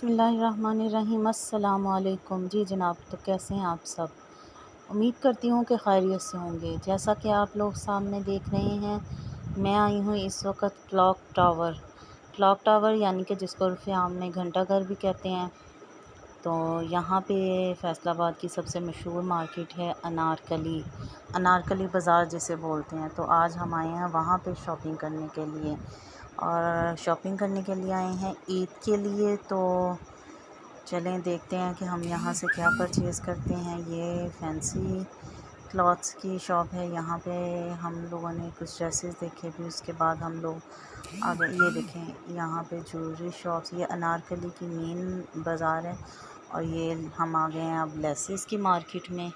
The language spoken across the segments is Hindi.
बिस्मिल्लाहिर्रहमानिर्रहीम। अस्सलाम वालेकुम। जी जनाब, तो कैसे हैं आप सब? उम्मीद करती हूँ कि खैरियत से होंगे। जैसा कि आप लोग सामने देख रहे हैं, मैं आई हूँ इस वक्त क्लॉक टावर यानी कि जिसको उर्फ़ आम में घंटा घर भी कहते हैं। तो यहाँ पे फ़ैसलाबाद की सबसे मशहूर मार्केट है अनारकली बाज़ार जिसे बोलते हैं। तो आज हम आए हैं वहाँ पे शॉपिंग करने के लिए, और शॉपिंग करने के लिए आए हैं ईद के लिए। तो चलें देखते हैं कि हम यहाँ से क्या परचेज़ करते हैं। ये फैंसी क्लॉथ्स की शॉप है। यहाँ पे हम लोगों ने कुछ ड्रेसेस देखे, भी उसके बाद हम लोग आगे ये देखें, यहाँ पे ज्वेलरी शॉप्स। ये अनारकली की मेन बाज़ार है, और ये हम आ गए हैं अब लेसेस की मार्केट में।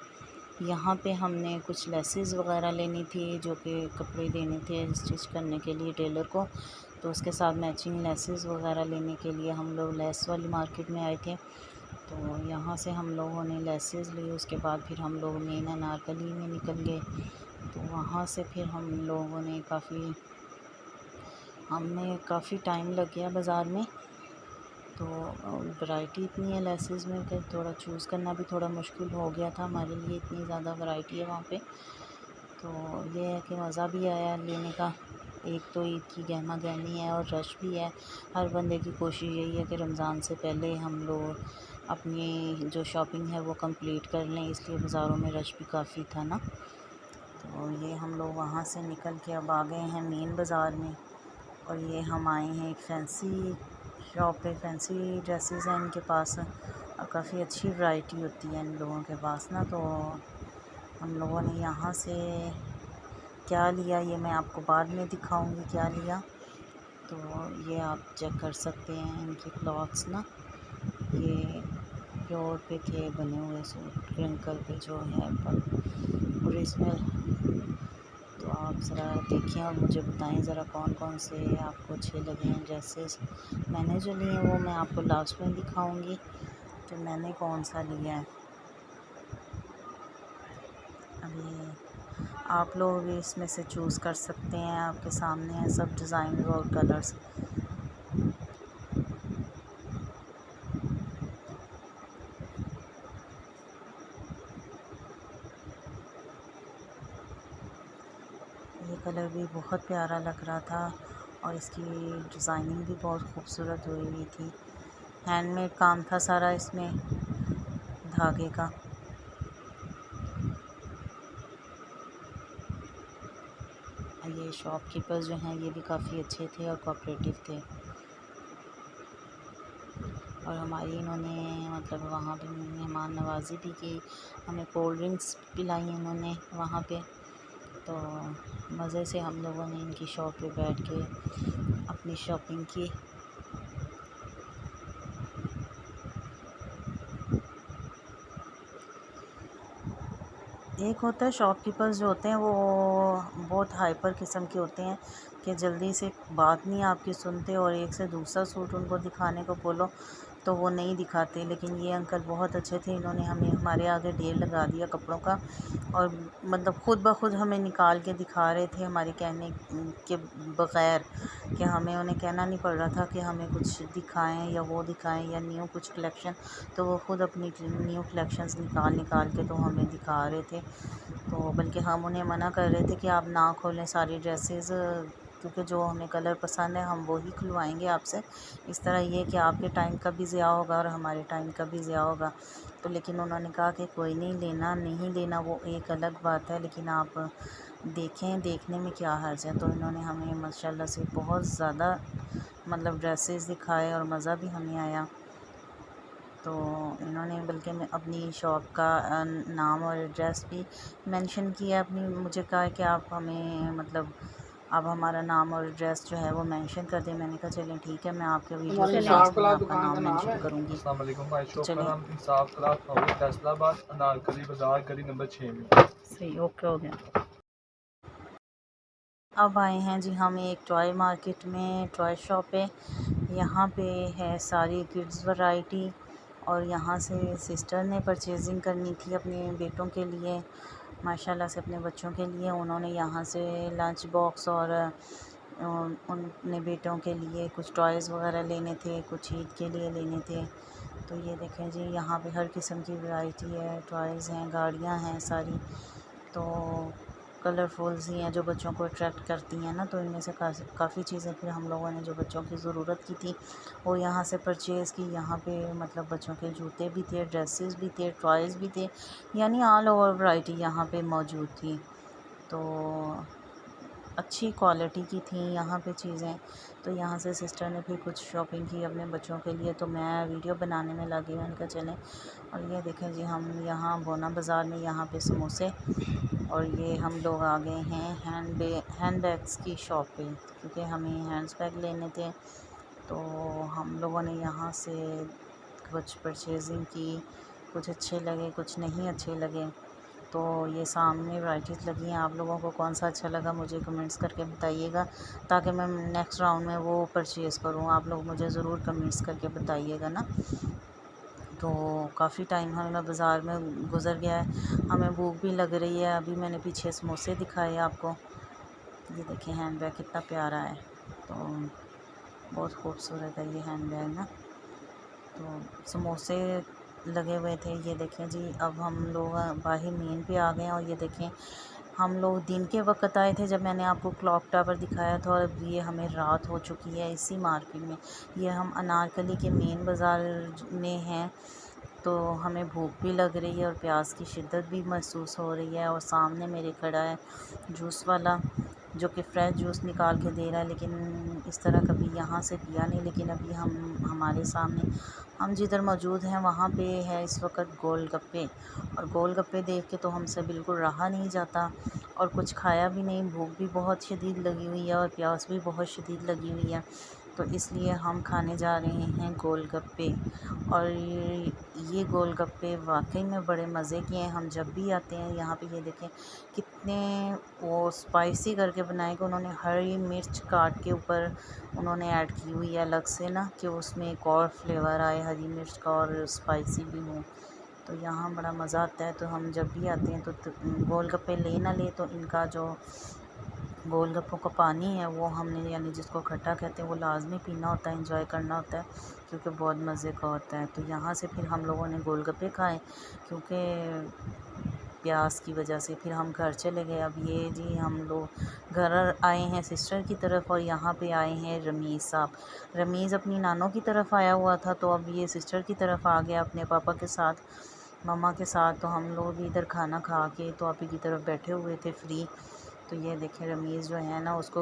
यहाँ पे हमने कुछ लेसेस वगैरह लेनी थी, जो कि कपड़े देने थे स्टिच करने के लिए टेलर को। तो उसके साथ मैचिंग लेसेस वगैरह लेने के लिए हम लोग लेस वाली मार्केट में आए थे। तो यहाँ से हम लोगों ने लेसेस ली, उसके बाद फिर हम लोग मेन अनारकली में निकल गए। तो वहाँ से फिर हमें काफ़ी टाइम लग गया बाज़ार में। तो वैरायटी इतनी है लेसेस में कि थोड़ा चूज़ करना भी थोड़ा मुश्किल हो गया था हमारे लिए, इतनी ज़्यादा वैरायटी है वहाँ पे। तो ये है कि मज़ा भी आया लेने का। एक तो ईद की गहमा गहमी है और रश भी है। हर बंदे की कोशिश यही है कि रमज़ान से पहले हम लोग अपनी जो शॉपिंग है वो कंप्लीट कर लें, इसलिए बाज़ारों में रश भी काफ़ी था ना। तो ये हम लोग वहाँ से निकल के अब आ गए हैं मेन बाज़ार में, और ये हम आए हैं एक फैंसी शॉप पे। फैंसी ड्रेसेस हैं इनके पास, और काफ़ी अच्छी वैरायटी होती है इन लोगों के पास ना। तो हम लोगों ने यहाँ से क्या लिया ये मैं आपको बाद में दिखाऊंगी क्या लिया। तो ये आप चेक कर सकते हैं इनके क्लॉथ्स ना, ये प्योर पे थे बने हुए सूट, क्रिंकल पे जो है पर ओरिजिनल। तो आप ज़रा देखिए और मुझे बताएं ज़रा कौन कौन से आपको अच्छे लगे हैं ड्रेसेस। मैंने जो लिए हैं वो मैं आपको लास्ट में दिखाऊंगी कि मैंने कौन सा लिया है। अभी आप लोग भी इसमें से चूज़ कर सकते हैं, आपके सामने है सब डिज़ाइन और कलर्स। ये कलर भी बहुत प्यारा लग रहा था, और इसकी डिज़ाइनिंग भी बहुत खूबसूरत हुई हुई थी। हैंडमेड काम था सारा इसमें, धागे का। ये शॉपकीपर्स जो हैं ये भी काफ़ी अच्छे थे और कोऑपरेटिव थे, और हमारी इन्होंने मतलब वहाँ पे मेहमान नवाज़ी भी की, हमें कोल्ड ड्रिंक्स पिलाई इन्होंने वहाँ पे। तो मज़े से हम लोगों ने इनकी शॉप पे बैठ के अपनी शॉपिंग की। एक होता है शॉपकीपर्स जो होते हैं वो बहुत हाइपर किस्म के होते हैं कि जल्दी से बात नहीं आपकी सुनते, और एक से दूसरा सूट उनको दिखाने को बोलो तो वो नहीं दिखाते। लेकिन ये अंकल बहुत अच्छे थे, इन्होंने हमें हमारे आगे ढेर लगा दिया कपड़ों का, और मतलब ख़ुद ब खुद हमें निकाल के दिखा रहे थे हमारे कहने के बग़ैर, कि हमें उन्हें कहना नहीं पड़ रहा था कि हमें कुछ दिखाएं या वो दिखाएं या न्यू कुछ कलेक्शन। तो वो ख़ुद अपनी न्यू कलेक्शंस निकाल के तो हमें दिखा रहे थे। तो बल्कि हम उन्हें मना कर रहे थे कि आप ना खोलें सारी ड्रेसेस, क्योंकि जो हमें कलर पसंद है हम वो ही खुलवाएंगे आपसे। इस तरह ये कि आपके टाइम का भी ज़िया होगा और हमारे टाइम का भी ज़िया होगा। तो लेकिन उन्होंने कहा कि कोई नहीं, लेना नहीं लेना वो एक अलग बात है, लेकिन आप देखें, देखने में क्या हर्ज है। तो इन्होंने हमें माशाल्लाह से बहुत ज़्यादा मतलब ड्रेसेस दिखाए, और मज़ा भी हमें आया। तो इन्होंने बल्कि मैं अपनी शॉप का नाम और एड्रेस भी मेंशन किया अपनी, मुझे कहा कि आप हमें मतलब आप हमारा नाम और एड्रेस जो है वो मेंशन कर दें। मैंने कहा चलें ठीक है, मैं आपके वीडियो के लास्ट में आपका नाम मेंशन करूँगी। अस्सलाम वालेकुम। हमारी तो शॉप का चलें, नाम इंसाफ क्लॉथ हाउस फैसलाबाद, अनारकली बाज़ार, गली नंबर 6 में। सही ओके हो गया। अब आए हैं जी हम एक टॉय मार्केट में, टॉय शॉप है। यहाँ पे है सारी किड्स वैरायटी, और यहाँ से सिस्टर ने परचेजिंग करनी थी अपने बेटों के लिए, माशाल्लाह से अपने बच्चों के लिए। उन्होंने यहाँ से लंच बॉक्स और अपने बेटों के लिए कुछ टॉयज़ वगैरह लेने थे, कुछ ईद के लिए लेने थे। तो ये देखें जी, यहाँ पे हर किस्म की वैरायटी है, टॉयज़ हैं, गाड़ियाँ हैं सारी। तो कलरफुल सी हैं जो बच्चों को अट्रैक्ट करती हैं ना, तो इनमें से काफ़ी चीज़ें फिर हम लोगों ने जो बच्चों की ज़रूरत की थी वो यहाँ से परचेज़ की। यहाँ पे मतलब बच्चों के जूते भी थे, ड्रेसेस भी थे, टॉयज़ भी थे, यानी ऑल ओवर वैरायटी यहाँ पे मौजूद थी। तो अच्छी क्वालिटी की थी यहाँ पे चीज़ें। तो यहाँ से सिस्टर ने फिर कुछ शॉपिंग की अपने बच्चों के लिए, तो मैं वीडियो बनाने में लगी, मैंने कहा चलें। और ये देखें जी, हम यहाँ बोना बाज़ार में यहाँ पे समोसे, और ये हम लोग आ गए हैं हैंड बैग्स की शॉप पे, क्योंकि हमें हैंड बैग लेने थे। तो हम लोगों ने यहाँ से कुछ परचेजिंग की, कुछ अच्छे लगे, कुछ नहीं अच्छे लगे। तो ये सामने वैराइटीज़ लगी हैं, आप लोगों को कौन सा अच्छा लगा मुझे कमेंट्स करके बताइएगा, ताकि मैं नेक्स्ट राउंड में वो परचेज़ करूँ। आप लोग मुझे ज़रूर कमेंट्स करके बताइएगा ना। तो काफ़ी टाइम हमें बाज़ार में गुज़र गया है, हमें भूख भी लग रही है। अभी मैंने पीछे समोसे दिखाए आपको, ये देखिए हैंड बैग कितना प्यारा है, तो बहुत खूबसूरत है ये हैंड बैग ना। तो समोसे लगे हुए थे, ये देखें जी। अब हम लोग बाहर मेन पे आ गए हैं, और ये देखें हम लोग दिन के वक्त आए थे जब मैंने आपको क्लॉक टावर दिखाया था, और अब ये हमें रात हो चुकी है इसी मार्केट में। ये हम अनारकली के मेन बाज़ार में हैं। तो हमें भूख भी लग रही है और प्यास की शिद्दत भी महसूस हो रही है। और सामने मेरे खड़ा है जूस वाला, जो कि फ्रेश जूस निकाल के दे रहा है, लेकिन इस तरह कभी यहाँ से पिया नहीं। लेकिन अभी हमारे सामने हम जिधर मौजूद हैं वहाँ पे है इस वक्त गोलगप्पे, और गोलगप्पे देख के तो हमसे बिल्कुल रहा नहीं जाता, और कुछ खाया भी नहीं। भूख भी बहुत शदीद लगी हुई है और प्यास भी बहुत शदीद लगी हुई है, तो इसलिए हम खाने जा रहे हैं गोलगप्पे। और ये गोलगप्पे वाकई में बड़े मज़े के हैं। हम जब भी आते हैं यहाँ पे, ये देखें कितने वो स्पाइसी करके बनाए कि उन्होंने हरी मिर्च काट के ऊपर उन्होंने ऐड की हुई है अलग से ना, कि उसमें एक और फ्लेवर आए हरी मिर्च का और स्पाइसी भी हो। तो यहाँ बड़ा मज़ा आता है। तो हम जब भी आते हैं तो गोलगप्पे ले ना ले, तो इनका जो गोलगप्पों का पानी है वो हमने, यानी जिसको खट्टा कहते हैं, वो लाजमी पीना होता है, एंजॉय करना होता है, क्योंकि बहुत मज़े का होता है। तो यहाँ से फिर हम लोगों ने गोलगप्पे खाए, क्योंकि प्यास की वजह से। फिर हम घर चले गए। अब ये जी हम लोग घर आए हैं सिस्टर की तरफ, और यहाँ पे आए हैं रमीज़ साहब। रमीज़ अपनी नानों की तरफ आया हुआ था, तो अब ये सिस्टर की तरफ आ गया अपने पापा के साथ, मम्मा के साथ। तो हम लोग भी इधर खाना खा के तो आप ही की तरफ बैठे हुए थे फ्री। तो ये देखें रमीज़ जो है ना, उसको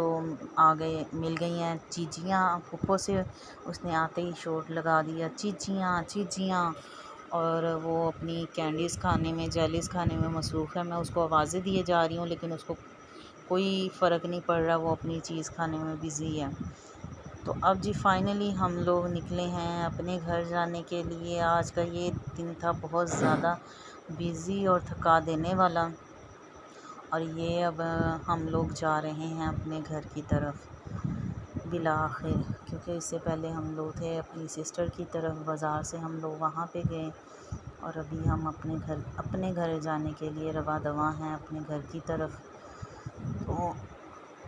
आ गए मिल गई हैं चीज़ियाँ फुप्पो से। उसने आते ही शोर लगा दिया, चीज़ियाँ चीज़ियाँ। और वो अपनी कैंडीज़ खाने में, जेलीज़ खाने में मसरूफ़ है। मैं उसको आवाज़ें दिए जा रही हूँ, लेकिन उसको कोई फ़र्क नहीं पड़ रहा, वो अपनी चीज़ खाने में बिज़ी है। तो अब जी फाइनली हम लोग निकले हैं अपने घर जाने के लिए। आज का ये दिन था बहुत ज़्यादा बिज़ी और थका देने वाला, और ये अब हम लोग जा रहे हैं अपने घर की तरफ बिलाखिर, क्योंकि इससे पहले हम लोग थे अपनी सिस्टर की तरफ, बाज़ार से हम लोग वहाँ पे गए, और अभी हम अपने घर जाने के लिए रवा दवा हैं अपने घर की तरफ। तो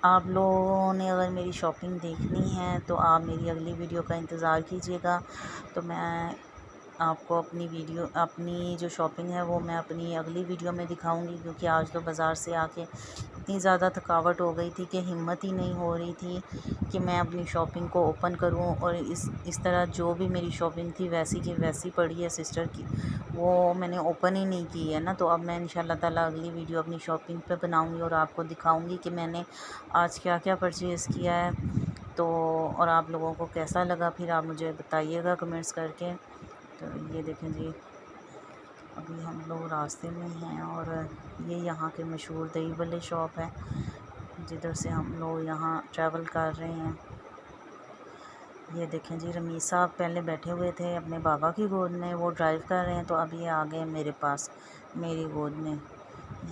आप लोगों ने अगर मेरी शॉपिंग देखनी है तो आप मेरी अगली वीडियो का इंतज़ार कीजिएगा। तो मैं आपको अपनी जो शॉपिंग है वो मैं अपनी अगली वीडियो में दिखाऊंगी, क्योंकि आज तो बाज़ार से आके इतनी ज़्यादा थकावट हो गई थी कि हिम्मत ही नहीं हो रही थी कि मैं अपनी शॉपिंग को ओपन करूं। और इस तरह जो भी मेरी शॉपिंग थी वैसी की वैसी पड़ी है सिस्टर की, वो मैंने ओपन ही नहीं की है ना। तो अब मैं इंशाल्लाह ताला अगली वीडियो अपनी शॉपिंग पे बनाऊंगी और आपको दिखाऊंगी कि मैंने आज क्या क्या परचेज़ किया है। तो और आप लोगों को कैसा लगा फिर आप मुझे बताइएगा कमेंट्स करके। तो ये देखें जी, अभी हम लोग रास्ते में हैं, और ये यहाँ के मशहूर दही बल्ले शॉप है, जिधर से हम लोग यहाँ ट्रैवल कर रहे हैं। ये देखें जी, रमीज़ साहब पहले बैठे हुए थे अपने बाबा की गोद में, वो ड्राइव कर रहे हैं, तो अब ये आ गए मेरे पास मेरी गोद में।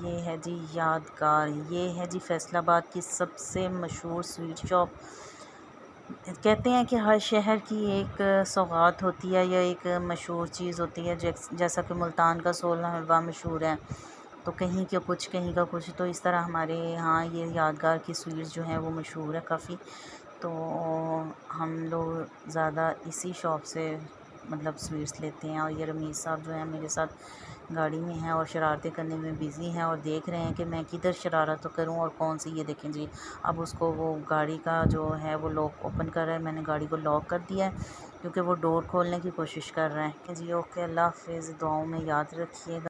ये है जी यादगार, ये है जी फैसलाबाद की सबसे मशहूर स्वीट शॉप। कहते हैं कि हर शहर की एक सौगात होती है या एक मशहूर चीज़ होती है, जैसा कि मुल्तान का सोलह हलवा मशहूर है। तो कहीं का कुछ, तो इस तरह हमारे यहाँ ये यादगार की स्वीट्स जो हैं वो मशहूर है काफ़ी। तो हम लोग ज़्यादा इसी शॉप से मतलब स्वीट्स लेते हैं। और ये रमीज़ साहब जो हैं मेरे साथ गाड़ी में हैं और शरारतें करने में बिज़ी हैं और देख रहे हैं कि मैं किधर शरारत तो करूं और कौन सी। ये देखें जी, अब उसको वो गाड़ी का जो है वो लॉक ओपन कर रहा है। मैंने गाड़ी को लॉक कर दिया है क्योंकि वो डोर खोलने की कोशिश कर रहे हैं जी। ओके, अल्लाह हाफिज़, दुआओं में याद रखिएगा।